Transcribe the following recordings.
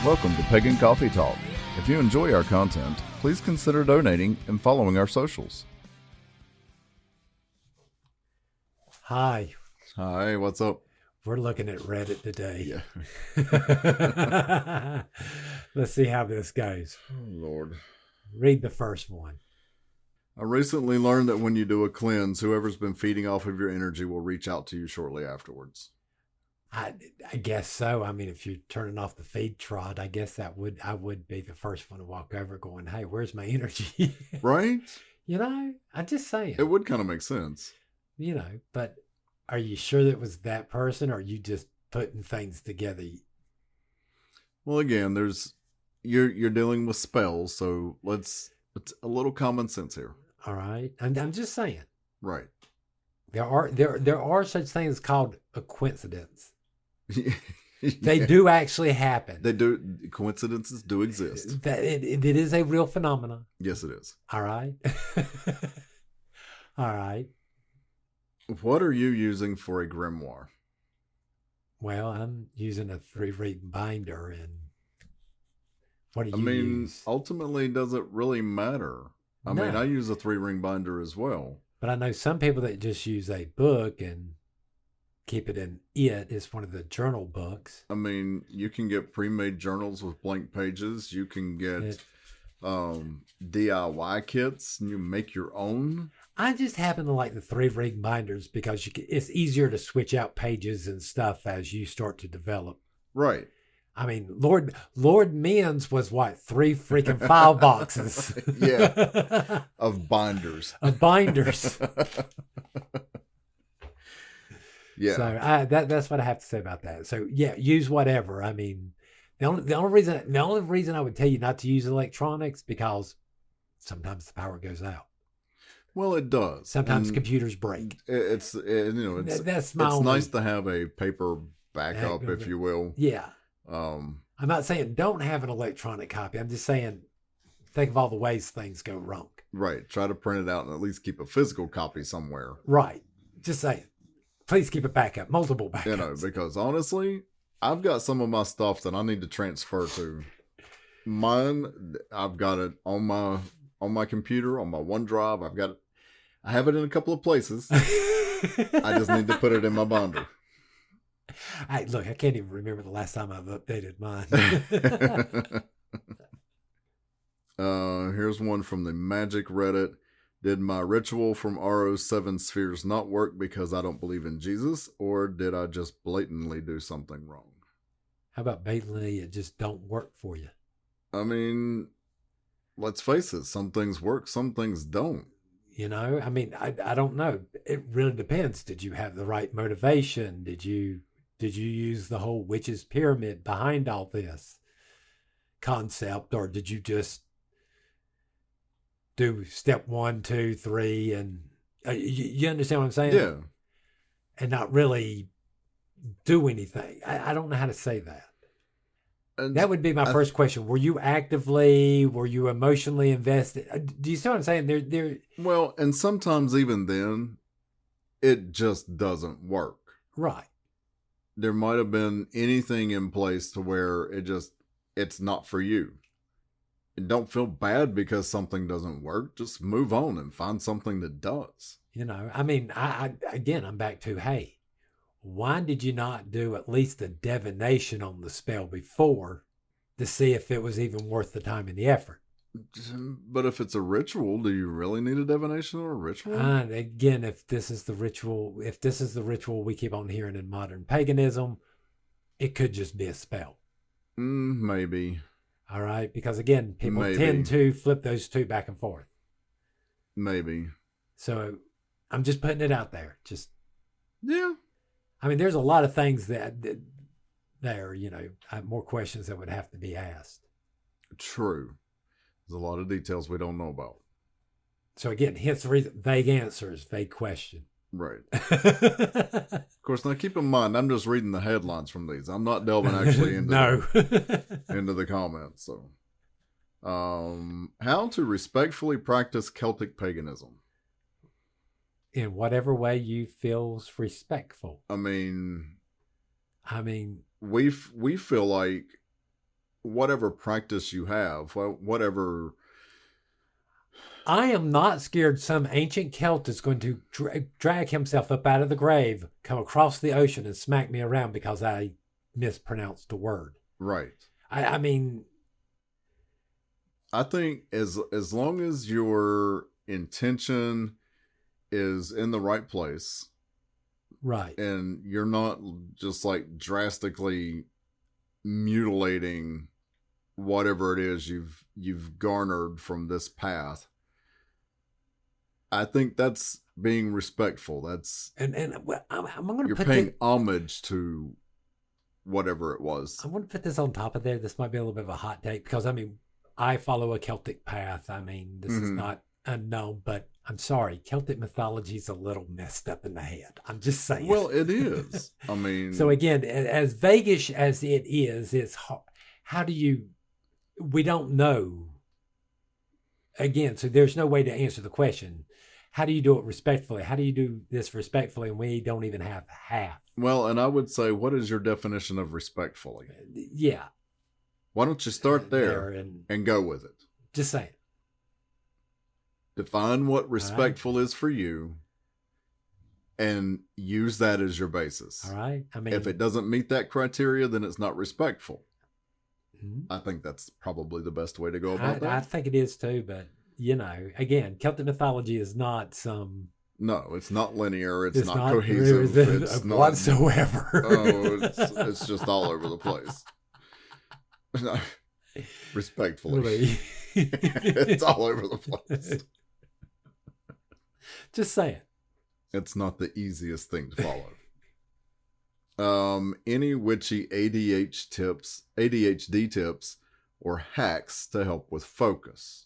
Welcome to Pagan Coffee Talk. If you enjoy our content, please consider donating and following our socials. Hi. Hi, what's up? We're looking at Reddit today. Yeah. Let's see how this goes. Oh, Lord. Read the first one. I recently learned that when you do a cleanse, whoever's been feeding off of your energy will reach out to you shortly afterwards. I guess so. I mean, if you're turning off the feed trot, I guess I would be the first one to walk over going, hey, where's my energy? Right? I'm just saying. It would kind of make sense. But are you sure that it was that person, or are you just putting things together? Well, again, you're dealing with spells, so it's a little common sense here. All right. I'm just saying. Right. There are such things called a coincidence. Yeah. They do actually happen. They do. Coincidences do exist. That it is a real phenomenon. Yes, it is. All right. All right. What are you using for a grimoire? Well, I'm using a 3-ring binder, and what do you use? Ultimately, does it really matter? I mean, I use a 3-ring binder as well. But I know some people that just use a book and keep it in it. It's one of the journal books. I mean, you can get pre-made journals with blank pages. You can get DIY kits, and you make your own. I just happen to like the 3-ring binders because it's easier to switch out pages and stuff as you start to develop. Right. I mean, Lord Men's was what, 3 freaking file boxes? Yeah, of binders. Of binders. Yeah. So that's what I have to say about that. So yeah, use whatever. I mean, the only reason I would tell you not to use electronics because sometimes the power goes out. Well, it does. Sometimes computers break. It's that's nice to have a paper backup, if you will. Yeah. I'm not saying don't have an electronic copy. I'm just saying think of all the ways things go wrong. Right. Try to print it out and at least keep a physical copy somewhere. Right. Just saying. Please keep it backup, multiple backups. Because honestly, I've got some of my stuff that I need to transfer to. Mine, I've got it on my computer, on my OneDrive. I have it in a couple of places. I just need to put it in my binder. Look, I can't even remember the last time I've updated mine. Here's one from the Magic Reddit. Did my ritual from RO7 spheres not work because I don't believe in Jesus, or did I just blatantly do something wrong? How about blatantly it just don't work for you? I mean, let's face it, some things work, some things don't. I mean, I don't know. It really depends. Did you have the right motivation? Did you use the whole witch's pyramid behind all this concept, or did you just do step 1, 2, 3, and you understand what I'm saying? Yeah. And not really do anything. I don't know how to say that. And that would be my first question. Were you emotionally invested? Do you see what I'm saying? Well, and sometimes even then, it just doesn't work. Right. There might have been anything in place to where it's not for you. And don't feel bad because something doesn't work. Just move on and find something that does. I mean, I'm back to, hey, why did you not do at least a divination on the spell before to see if it was even worth the time and the effort? But if it's a ritual, do you really need a divination or a ritual? Again, if this is the ritual we keep on hearing in modern paganism, it could just be a spell. Maybe. All right, because again, people tend to flip those two back and forth. Maybe. So I'm just putting it out there. Yeah. I mean, there's a lot of things that I have more questions that would have to be asked. True. There's a lot of details we don't know about. So again, hence the reason, vague answers, vague question. Right. Of course, now keep in mind, I'm just reading the headlines from these. I'm not delving actually into into the comments. So, how to respectfully practice Celtic paganism? In whatever way you feels respectful. I mean, we feel like whatever practice you have, whatever. I am not scared some ancient Celt is going to drag himself up out of the grave, come across the ocean, and smack me around because I mispronounced a word. Right. I mean, I think as long as your intention is in the right place, right, and you're not just like drastically mutilating whatever it is you've garnered from this path, I think that's being respectful. That's and I'm going to you're put paying homage to whatever it was. I'm going to put this on top of there. This might be a little bit of a hot take because, I mean, I follow a Celtic path. I mean, this is not unknown, but I'm sorry. Celtic mythology is a little messed up in the head. I'm just saying. Well, it is. I mean. So again, as vaguish as it is, it's hard. How do you, we don't know. Again, so there's no way to answer the question. How do you do it respectfully? How do you do this respectfully? And we don't even have half. Well, and I would say, what is your definition of respectfully? Yeah. Why don't you start there and go with it? Just saying. Define what respectful is for you and use that as your basis. All right. I mean, if it doesn't meet that criteria, then it's not respectful. I think that's probably the best way to go about that. I think it is too, but you know, again, Celtic mythology is not some. No, it's not linear. It's not cohesive. It's not whatsoever. Oh, it's just all over the place. Respectfully, really? It's all over the place. Just saying. It's not the easiest thing to follow. Any witchy ADHD tips or hacks to help with focus?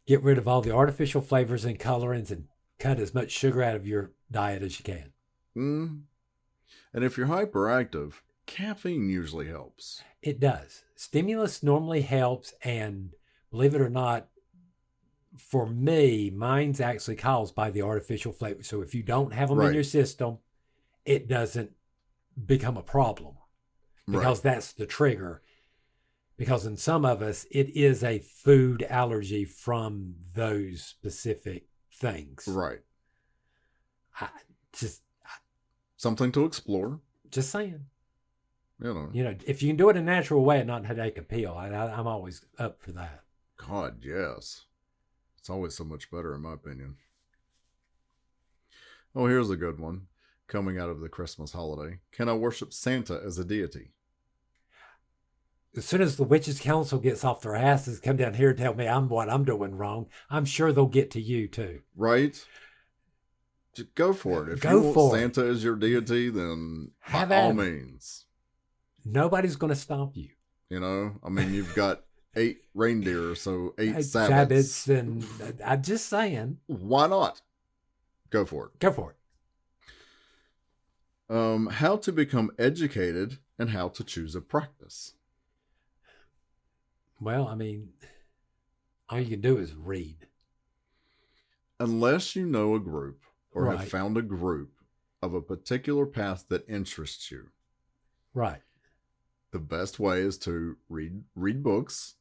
Get rid of all the artificial flavors and colorings and cut as much sugar out of your diet as you can. And if you're hyperactive, caffeine usually helps. It does. Stimulus normally helps, and believe it or not, for me, mine's actually caused by the artificial flavor. So if you don't have them in your system, it doesn't become a problem because that's the trigger. Because in some of us, it is a food allergy from those specific things. Right. Something to explore. Just saying. You know, if you can do it a natural way and not headache appeal, I'm always up for that. God, yes. It's always so much better, in my opinion. Oh, here's a good one. Coming out of the Christmas holiday. Can I worship Santa as a deity? As soon as the Witches' Council gets off their asses, come down here and tell me what I'm doing wrong, I'm sure they'll get to you too. Right? Just go for it. If you want Santa as your deity, then by all means. Nobody's going to stop you. You know, I mean, you've got 8 reindeer, so 8 Sabbaths. And I'm just saying. Why not? Go for it. Go for it. How to become educated and how to choose a practice. Well, I mean, all you can do is read. Unless you know a group or have found a group of a particular path that interests you. Right. The best way is to read books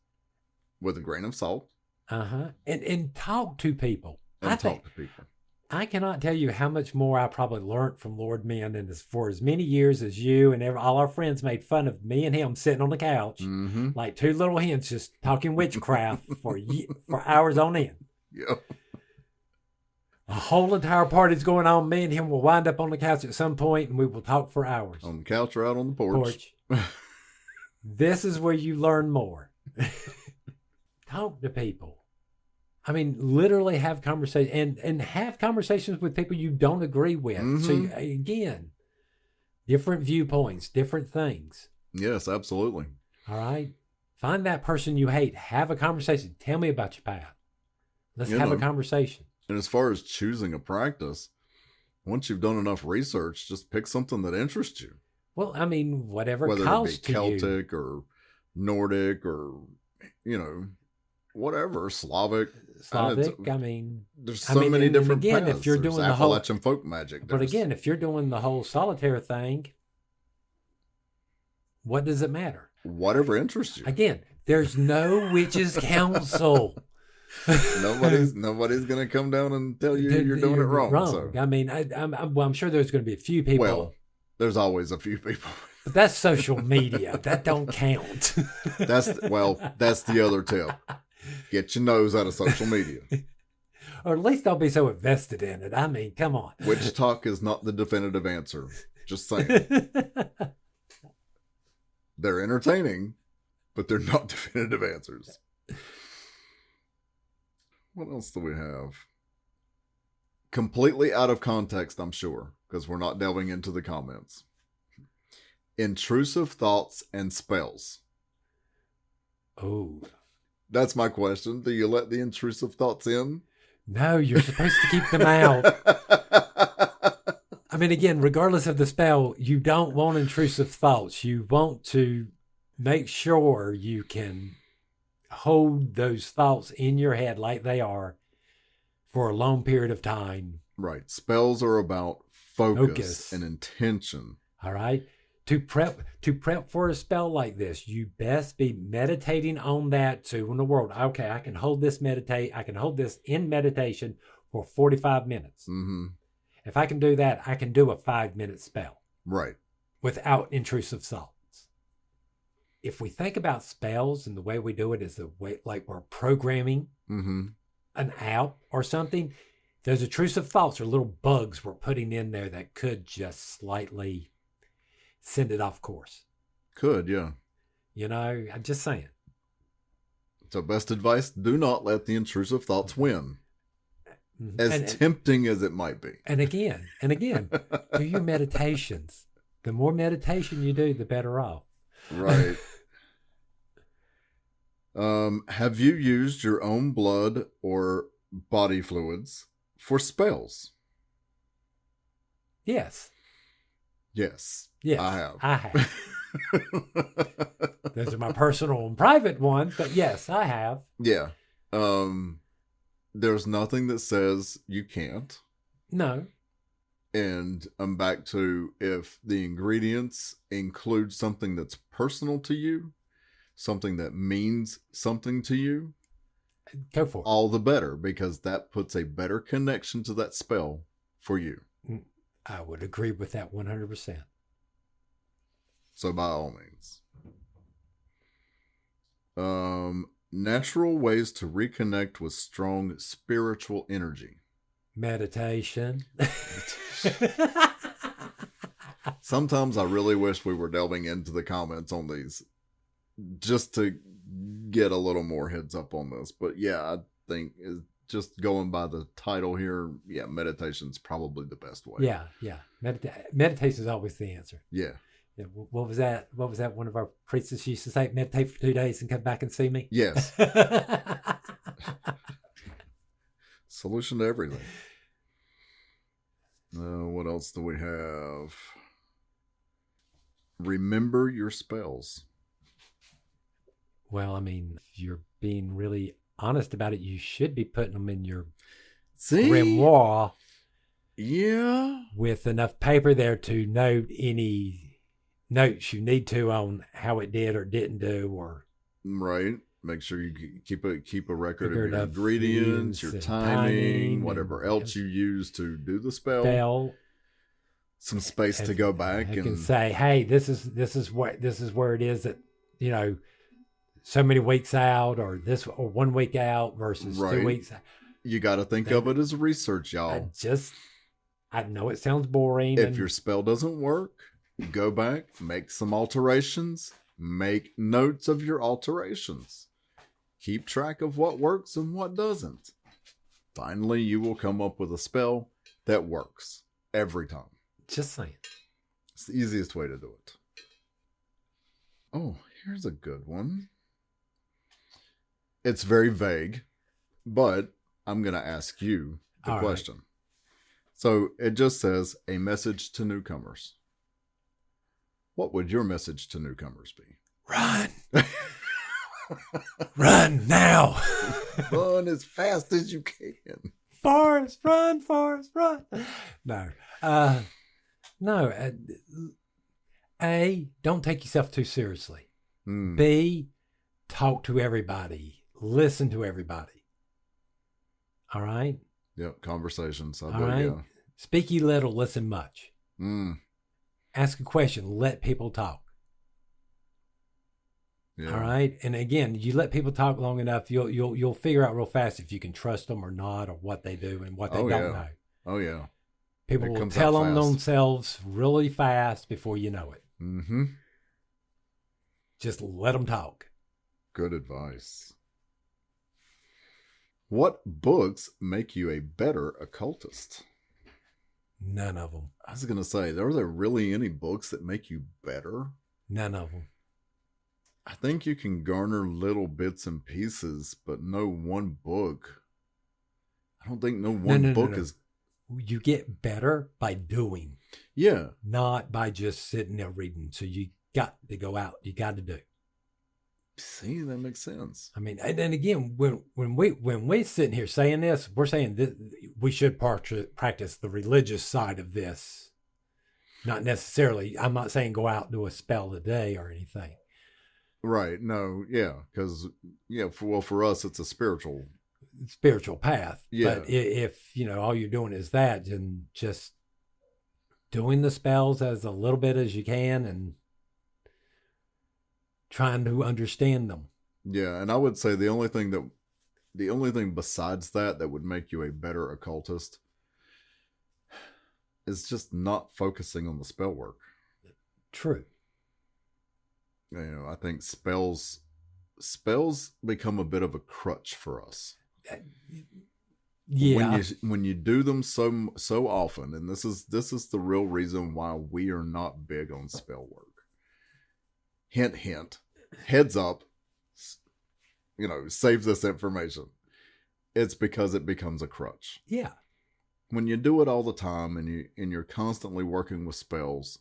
with a grain of salt. And talk to people. Talk to people. I cannot tell you how much more I probably learned from Lord Men and for as many years as you and all our friends made fun of me and him sitting on the couch like 2 little hens just talking witchcraft for hours on end. Yep. A whole entire party's going on. Me and him will wind up on the couch at some point and we will talk for hours. On the couch or out on the porch. This is where you learn more. Talk to people. I mean, literally have conversations and have conversations with people you don't agree with. So again, different viewpoints, different things. Yes, absolutely. All right. Find that person you hate. Have a conversation. Tell me about your path. Let's have a conversation. And as far as choosing a practice, once you've done enough research, just pick something that interests you. Well, I mean, whether it be Celtic you. Or Nordic or, whatever, Slavic. I mean, there's so many different paths. If you're doing the Appalachian folk magic. But again, if you're doing the whole solitaire thing, What does it matter? Whatever interests you. Again, there's no witches' council. Nobody's gonna come down and tell you you're doing it wrong. So. I mean, I'm sure there's going to be a few people. Well, there's always a few people. But that's social media. That don't count. That's the other tip. Get your nose out of social media. Or at least don't be so invested in it. I mean, come on. Witch talk is not the definitive answer. Just saying. They're entertaining, but they're not definitive answers. What else do we have? Completely out of context, I'm sure, because we're not delving into the comments. Intrusive thoughts and spells. Oh. That's my question. Do you let the intrusive thoughts in? No, you're supposed to keep them out. I mean, again, regardless of the spell, you don't want intrusive thoughts. You want to make sure you can hold those thoughts in your head like they are for a long period of time. Right. Spells are about focus and intention. All right. To prep for a spell like this, you best be meditating on that too in the world. Okay, I can hold this in meditation for 45 minutes. Mm-hmm. If I can do that, I can do a 5-minute spell. Right. Without intrusive thoughts. If we think about spells and the way we do it is the way like we're programming an app or something, those intrusive thoughts are little bugs we're putting in there that could just slightly send it off course. Could, yeah. You know, I'm just saying. So best advice, do not let the intrusive thoughts win. As tempting as it might be. And again, do your meditations. The more meditation you do, the better off. Right. Have you used your own blood or body fluids for spells? Yes. Yes. Yes. I have. Those are my personal and private ones, but yes, I have. Yeah. There's nothing that says you can't. No. And I'm back to if the ingredients include something that's personal to you, something that means something to you, go for it. All the better, because that puts a better connection to that spell for you. I would agree with that 100%. So by all means. Natural ways to reconnect with strong spiritual energy. Meditation. Sometimes I really wish we were delving into the comments on these just to get a little more heads up on this. But yeah, I think just going by the title here, yeah, meditation's probably the best way. Yeah. Meditation is always the answer. Yeah. Yeah, what was that? What was that one of our priestesses used to say? Meditate for 2 days and come back and see me? Yes. Solution to everything. What else do we have? Remember your spells. Well, I mean, if you're being really honest about it, you should be putting them in your See? grimoire. Yeah. With enough paper there to note any notes you need to on how it did or didn't do, or right. Make sure you keep a record of your ingredients, your timing, whatever else you use to do the spell. Some space to go back and say, hey, this is where it is that, you know, so many weeks out, or 1 week out versus 2 weeks. You got to think of it as research, y'all. I know it sounds boring. If your spell doesn't work, go back, make some alterations, make notes of your alterations. Keep track of what works and what doesn't. Finally, you will come up with a spell that works every time. Just saying. It's the easiest way to do it. Oh, here's a good one. It's very vague, but I'm going to ask you the question. Right. So it just says, a message to newcomers. What would your message to newcomers be? Run. Run now. Run as fast as you can. Forrest, run. No. A, don't take yourself too seriously. Mm. B, talk to everybody. Listen to everybody. All right? Yep, conversations. I All bet, right? yeah. Speak ye little, listen much. Mm. Ask a question, let people talk. Yeah. All right? And again, you let people talk long enough, you'll figure out real fast if you can trust them or not, or what they do and what they don't know. Oh, yeah. People It will comes tell out on fast. themselves really fast before you know it. Mm-hmm. Just let them talk. Good advice. What books make you a better occultist? None of them. I was going to say, are there really any books that make you better? None of them. I think you can garner little bits and pieces, but no one book. I don't think no one book is... You get better by doing. Yeah. Not by just sitting there reading. So you got to go out. You got to do. See, that makes sense. I mean, and then again, when we sitting here saying this, we're saying that we should practice the religious side of this. Not necessarily. I'm not saying go out and do a spell a day or anything. Right. No. Yeah. Because for us, it's a spiritual path. Yeah. But if all you're doing is that, and just doing the spells as a little bit as you can, and trying to understand them. Yeah, and I would say the only thing besides that would make you a better occultist is just not focusing on the spell work. True. I think spells become a bit of a crutch for us. Yeah. When you do them so often, and this is the real reason why we are not big on spell work. Hint, hint. Heads up. Save this information. It's because it becomes a crutch. Yeah. When you do it all the time and you're constantly working with spells,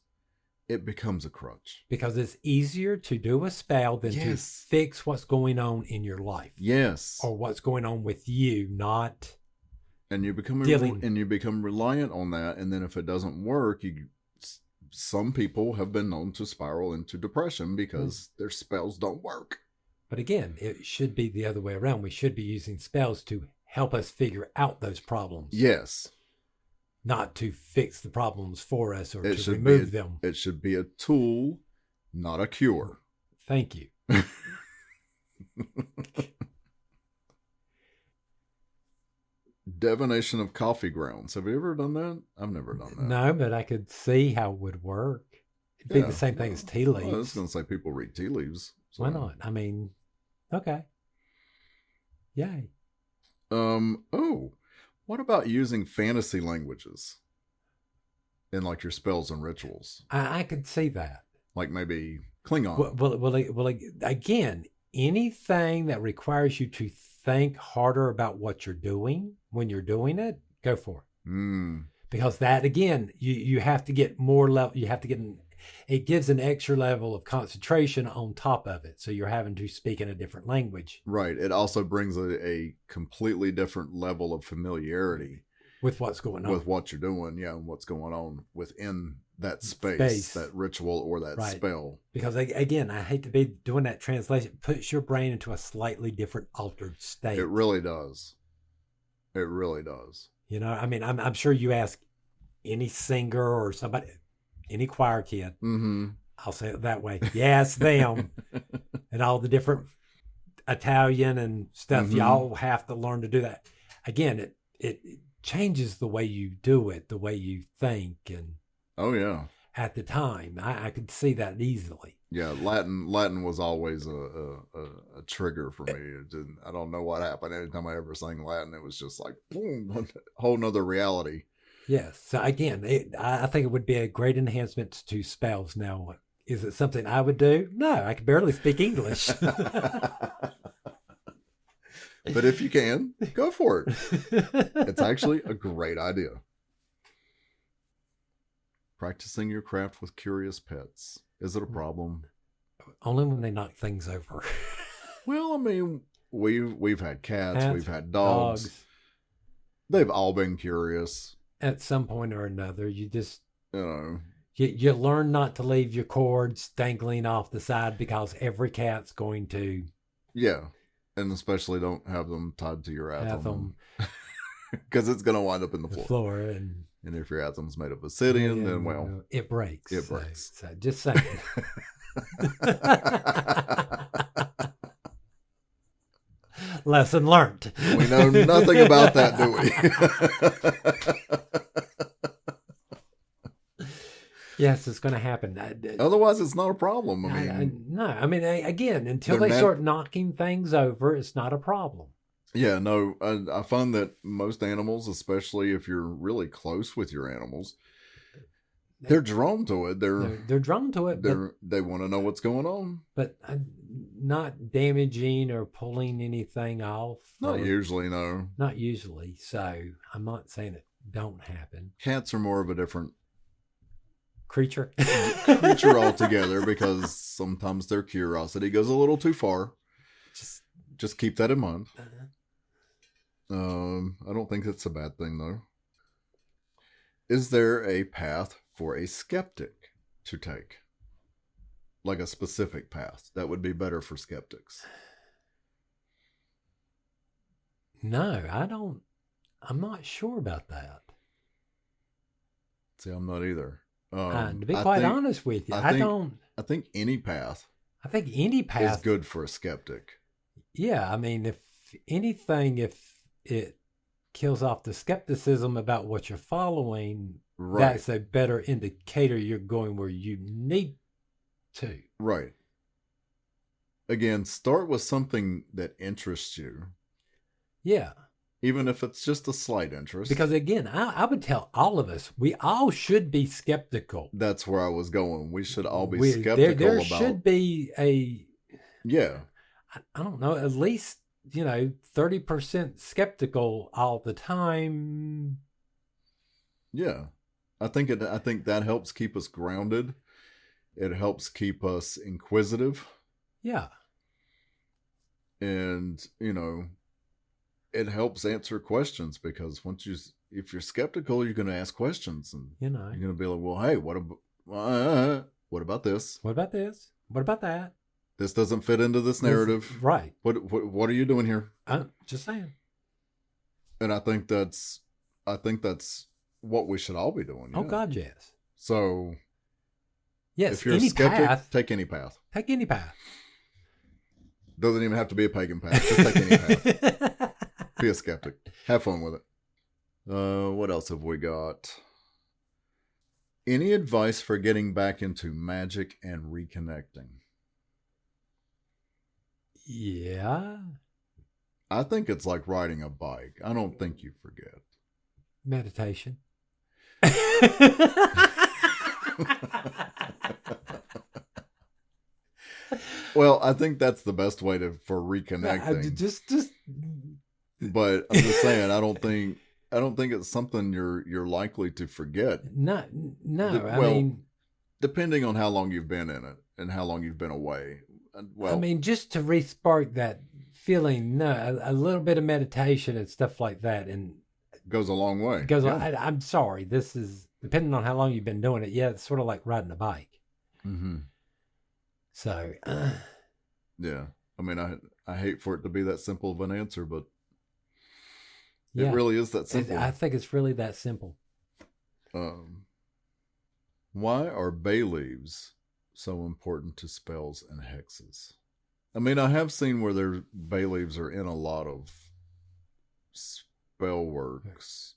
it becomes a crutch. Because it's easier to do a spell than to fix what's going on in your life. Yes. Or what's going on with you, not. And you become reliant on that, and then if it doesn't work, some people have been known to spiral into depression because their spells don't work. But again, it should be the other way around. We should be using spells to help us figure out those problems. Yes. Not to fix the problems for us or to remove them. It should be a tool, not a cure. Thank you. Divination of coffee grounds. Have you ever done that? I've never done that. No, but I could see how it would work. It'd be the same thing as tea leaves. I was going to say people read tea leaves. So. Why not? I mean, okay. Yay. What about using fantasy languages in like your spells and rituals? I could see that. Like maybe Klingon. Well, again, anything that requires you to think harder about what you're doing when you're doing it, go for it. Because that, again, you have to get more level. You have to get it gives an extra level of concentration on top of it. So you're having to speak in a different language. Right. It also brings a completely different level of familiarity with what's going on. With what you're doing, and what's going on within that space. That ritual or that spell. Because again, I hate to be doing that translation. It puts your brain into a slightly different altered state. It really does. It really does. I mean, I'm sure you ask any singer or somebody, any choir kid, I'll say it that way. Yes, them. And all the different Italian and stuff, y'all have to learn to do that. Again, it changes the way you do it, the way you think. And oh, yeah. At the time, I could see that easily. Yeah, Latin was always a trigger for me. I don't know what happened. Anytime I ever sang Latin, it was just like, boom, a whole nother reality. Yes. So again, I think it would be a great enhancement to spells. Now, is it something I would do? No, I can barely speak English. But if you can, go for it. It's actually a great idea. Practicing your craft with curious pets. Is it a problem? Only when they knock things over. Well, I mean, we've had cats, we've had dogs. They've all been curious. At some point or another, you just... You learn not to leave your cords dangling off the side because every cat's going to Yeah. And especially don't have them tied to your have atom. them Because it's going to wind up in the the floor. floor and And if your atom's made of obsidian, then, well, it breaks. it breaks. So just saying. Lesson learned. We know nothing about that, do we? Yes, it's going to happen. Otherwise, it's not a problem. No, I mean, again, until they're they start knocking things over, it's not a problem. Yeah, no, I find that most animals, especially if you're really close with your animals, they're drawn to it. They're drawn to it. They want to know what's going on. But not damaging or pulling anything off. Not usually, no. Not usually. So I'm not saying it don't happen. Cats are more of a different creature altogether, because sometimes their curiosity goes a little too far. Just keep that in mind. I don't think that's a bad thing, though. Is there a path for a skeptic to take? Like a specific path that would be better for skeptics? No, I don't. I'm not sure about that. See, I'm not either. To be quite honest with you, I don't. I think any path. I think any path is good for a skeptic. Yeah, I mean, if anything, if it kills off the skepticism about what you're following, right, that's a better indicator you're going where you need to. Right. Again, start with something that interests you. Yeah. Even if it's just a slight interest. Because again, I would tell all of us, we all should be skeptical. That's where I was going. We should all be skeptical there about. Should be a. Yeah. I don't know, at least, 30% skeptical all the time. Yeah. I think that helps keep us grounded. It helps keep us inquisitive. Yeah. And, it helps answer questions, because if you're skeptical, you're going to ask questions, and you're going to be like, well, hey, what about this? What about this? What about that? This doesn't fit into this narrative. Right. What are you doing here? I'm just saying. And I think that's what we should all be doing. Yeah. Oh God, yes. So yes, if you're a skeptic, take any path. Take any path. Doesn't even have to be a pagan path. Just take any path. Be a skeptic. Have fun with it. What else have we got? Any advice for getting back into magic and reconnecting? Yeah. I think it's like riding a bike. I don't think you forget. Meditation. Well, I think that's the best way for reconnecting. But I'm just saying, I don't think it's something you're likely to forget. No. I mean, depending on how long you've been in it and how long you've been away. Well, I mean, just to re-spark that feeling, a little bit of meditation and stuff like that, and goes a long way. I'm sorry, this is depending on how long you've been doing it. Yeah, it's sort of like riding a bike. Mm-hmm. So, yeah. I mean, I hate for it to be that simple of an answer, but yeah, it really is that simple. I think it's really that simple. Why are bay leaves so important to spells and hexes? I mean, I have seen where their bay leaves are in a lot of spell works.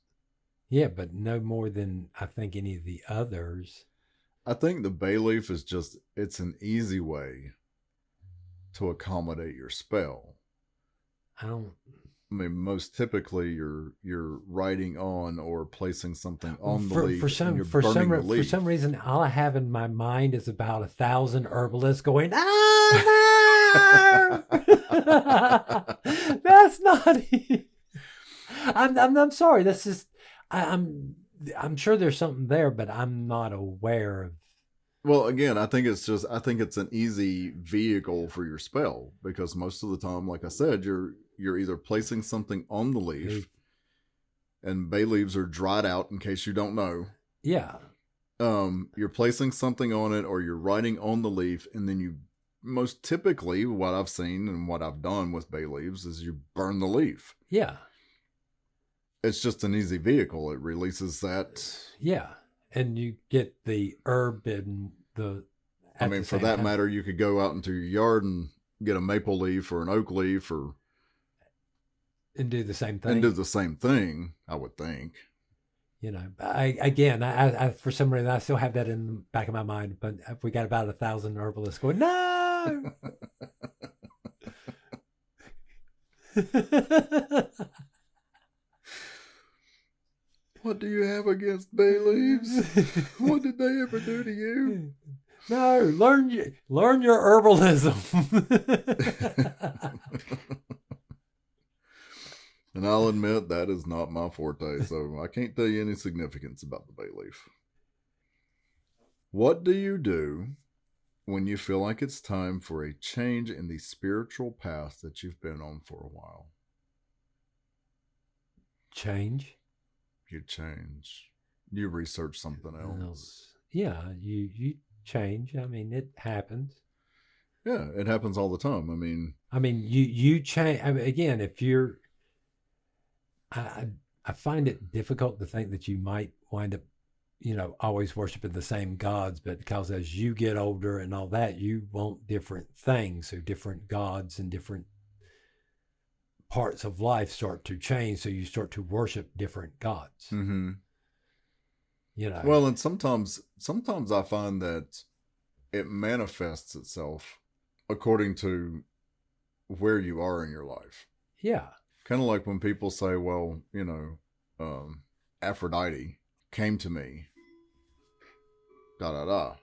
Yeah, but no more than I think any of the others. I think the bay leaf is it's an easy way to accommodate your spell. I mean, most typically you're writing on or placing something on the leaf. For some reason, all I have in my mind is about 1,000 herbalists going, "Ah, no! That's not." I'm sorry. That's just I'm sure there's something there, but I'm not aware of. Well, again, I think it's an easy vehicle for your spell, because most of the time, like I said, you're either placing something on the leaf, and bay leaves are dried out, in case you don't know. Yeah. You're placing something on it, or you're writing on the leaf, and then you, most typically, what I've seen and what I've done with bay leaves is you burn the leaf. Yeah. It's just an easy vehicle. It releases that. Yeah. And you get the herb and the. I mean, for that matter, you could go out into your yard and get a maple leaf or an oak leaf, and do the same thing. I would think. You know, I for some reason I still have that in the back of my mind. But we got about 1,000 herbalists going, no. What do you have against bay leaves? What did they ever do to you? No, learn your herbalism. And I'll admit that is not my forte, so I can't tell you any significance about the bay leaf. What do you do when you feel like it's time for a change in the spiritual path that you've been on for a while? Change? You change. You research something else. Yeah, you change. I mean, it happens. Yeah, it happens all the time. I mean, you change. I mean, again, if you're, I find it difficult to think that you might wind up, always worshiping the same gods, but because as you get older and all that, you want different things, so different gods and different parts of life start to change, so you start to worship different gods. Mm-hmm. Well, and sometimes I find that it manifests itself according to where you are in your life. Yeah. Kind of like when people say, well, Aphrodite came to me, Well,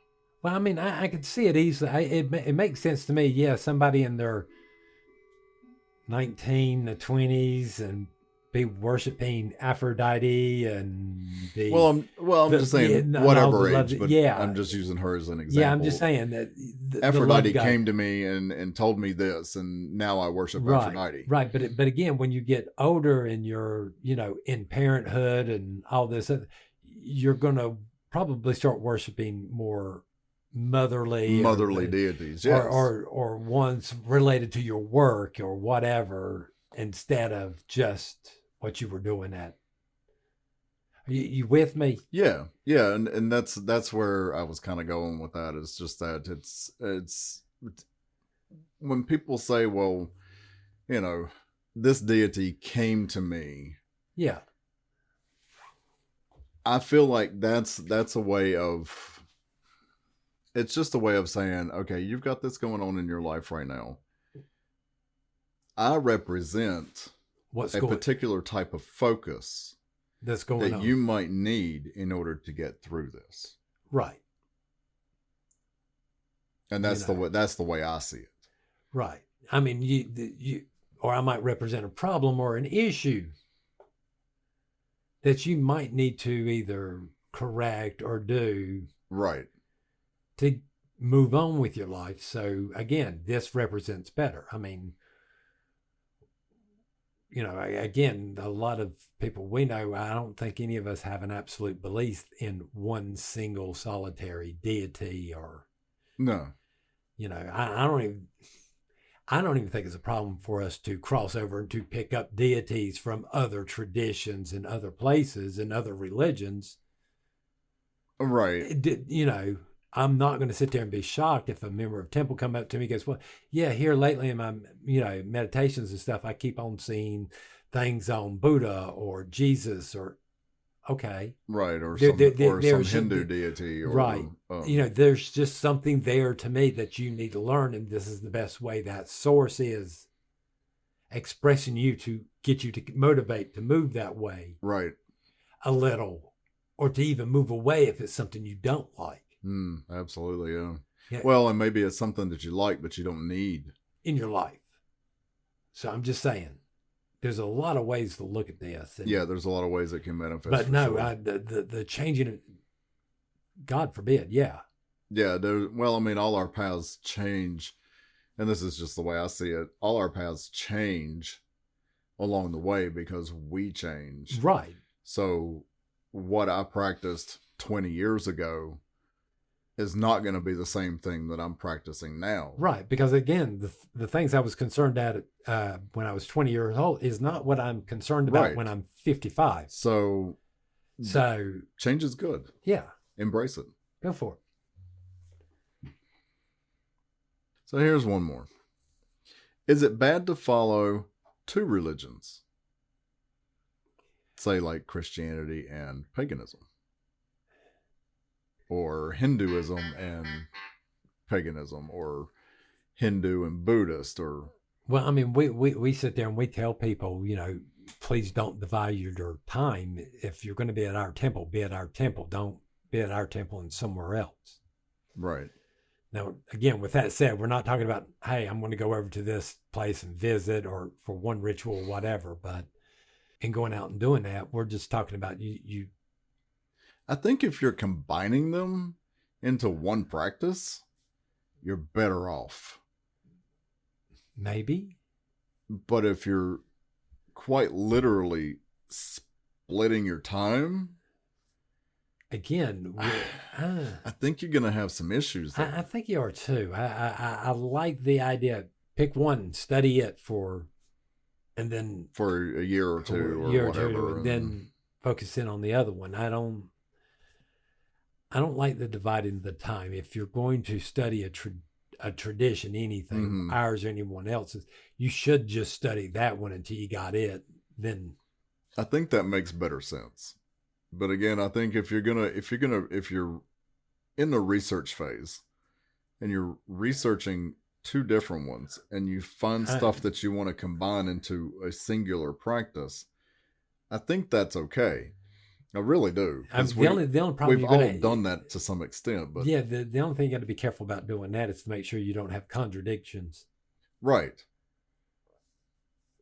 I mean, I could see it easily. It makes sense to me. Yeah, somebody in their 19 to 20s and be worshiping Aphrodite and I'm just saying whatever age, but yeah. I'm just using her as an example. Yeah, I'm just saying that Aphrodite came to me and told me this, and now I worship Aphrodite. Right, but again, when you get older and you're in parenthood and all this, you're gonna probably start worshiping more motherly deities, yes. or ones related to your work or whatever, instead of just what you were doing at. You with me? Yeah, and that's where I was kind of going with that. It's just that it's when people say, well, this deity came to me. Yeah, I feel like that's a way of. It's just a way of saying, okay, you've got this going on in your life right now. I represent particular type of focus that's going on you might need in order to get through this. Right. And that's the way I see it. Right. I mean, you or I might represent a problem or an issue that you might need to either correct or do. Right. To move on with your life. So again, this represents better. I mean, again, a lot of people we know, I don't think any of us have an absolute belief in one single solitary deity or. No. I don't even think it's a problem for us to cross over and to pick up deities from other traditions and other places and other religions. Right. I'm not going to sit there and be shocked if a member of temple come up to me and goes, well, yeah, here lately in my, meditations and stuff, I keep on seeing things on Buddha or Jesus or, okay. Right. Or some Hindu deity. Or, right. There's just something there to me that you need to learn. And this is the best way that source is expressing you to get you to motivate to move that way. Right. A little, or to even move away if it's something you don't like. Absolutely, yeah. Well, and maybe it's something that you like, but you don't need in your life. So I'm just saying, there's a lot of ways to look at this. Yeah, there's a lot of ways it can manifest. But no, sure. The changing, God forbid, yeah. Yeah, all our paths change, and this is just the way I see it. All our paths change along the way because we change. Right. So what I practiced 20 years ago is not going to be the same thing that I'm practicing now. Right. Because again, the things I was concerned at when I was 20 years old is not what I'm concerned about Right. when I'm 55. So change is good. Yeah. Embrace it. Go for it. So here's one more. Is it bad to follow two religions? Say like Christianity and paganism. Or Hinduism and paganism, or Hindu and Buddhist, or... Well, I mean, we sit there and we tell people, you know, please don't divide your time. If you're going to be at our temple, be at our temple. Don't be at our temple and somewhere else. Right. Now, again, with that said, we're not talking about, hey, I'm going to go over to this place and visit or for one ritual or whatever, but in going out and doing that, we're just talking about you. I think if you're combining them into one practice, you're better off. Maybe. But if you're quite literally splitting your time, again, I think you're going to have some issues there. I think you are too. I like the idea. Pick one, study it and then for a year or two, or whatever, and then focus in on the other one. I don't like the dividing the time. If you're going to study a tradition, anything, ours or anyone else's, you should just study that one until you got it. Then I think that makes better sense. But again, I think if you're in the research phase and you're researching two different ones and you find stuff that you want to combine into a singular practice, I think that's okay. I really do. The only problem we've all done that to some extent, but yeah, the only thing you got to be careful about doing that is to make sure you don't have contradictions. Right.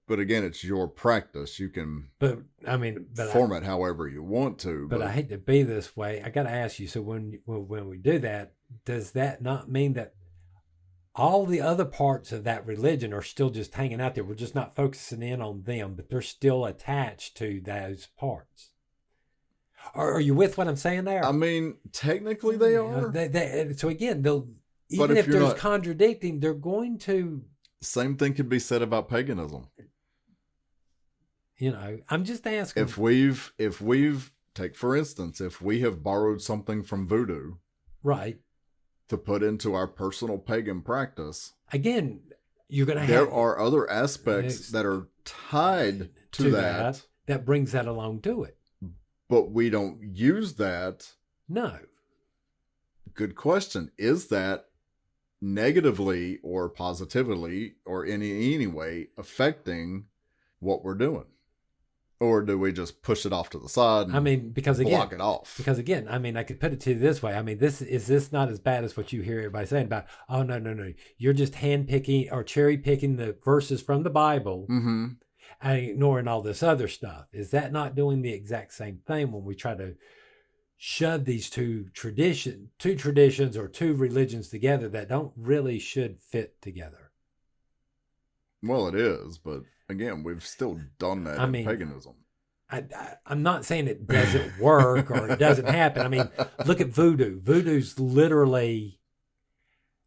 But again, it's your practice. You can form it however you want to. But I hate to be this way. I got to ask you, so when we do that, does that not mean that all the other parts of that religion are still just hanging out there? We're just not focusing in on them, but they're still attached to those parts. Are you with what I'm saying there? I mean, technically they are. So again, even if there's contradicting, they're going to... Same thing could be said about paganism. You know, I'm just asking. If we've take for instance, if we have borrowed something from voodoo, right, to put into our personal pagan practice, again, you're going to have... There are other aspects that are tied to that. That brings that along to it. But we don't use that. No. Good question. Is that negatively or positively or any way affecting what we're doing? Or do we just push it off to the side and block it off? Because again, I mean, I could put it to you this way. I mean, is this not as bad as what you hear everybody saying about, oh, no. You're just handpicking or cherry picking the verses from the Bible. Mm-hmm. And ignoring all this other stuff. Is that not doing the exact same thing when we try to shove these two traditions or two religions together that don't really should fit together? Well, it is, but again, we've still done that in paganism. I'm not saying it doesn't work or it doesn't happen. I mean, look at voodoo. Voodoo's literally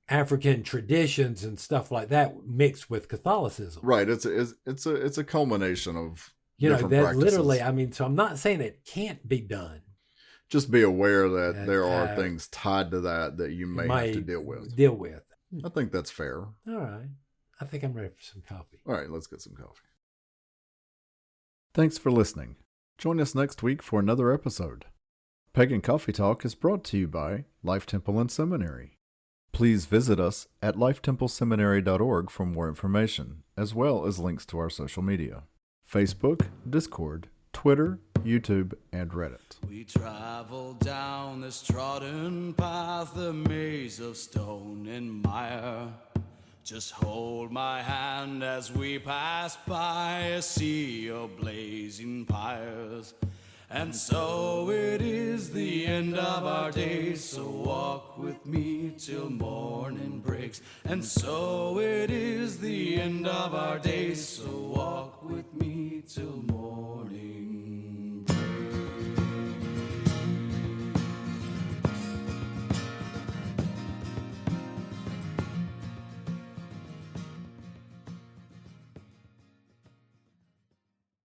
African traditions and stuff like that mixed with Catholicism. Right. It's a culmination of different practices. Literally, I mean, so I'm not saying it can't be done. Just be aware that there are things tied to that you may have to deal with. I think that's fair. All right. I think I'm ready for some coffee. All right, let's get some coffee. Thanks for listening. Join us next week for another episode. Pagan Coffee Talk is brought to you by Life Temple and Seminary. Please visit us at lifetempleseminary.org for more information, as well as links to our social media: Facebook, Discord, Twitter, YouTube, and Reddit. We travel down this trodden path, a maze of stone and mire. Just hold my hand as we pass by a sea of blazing pyres. And so it is the end of our days, so walk with me till morning breaks. And so it is the end of our days, so walk with me till morning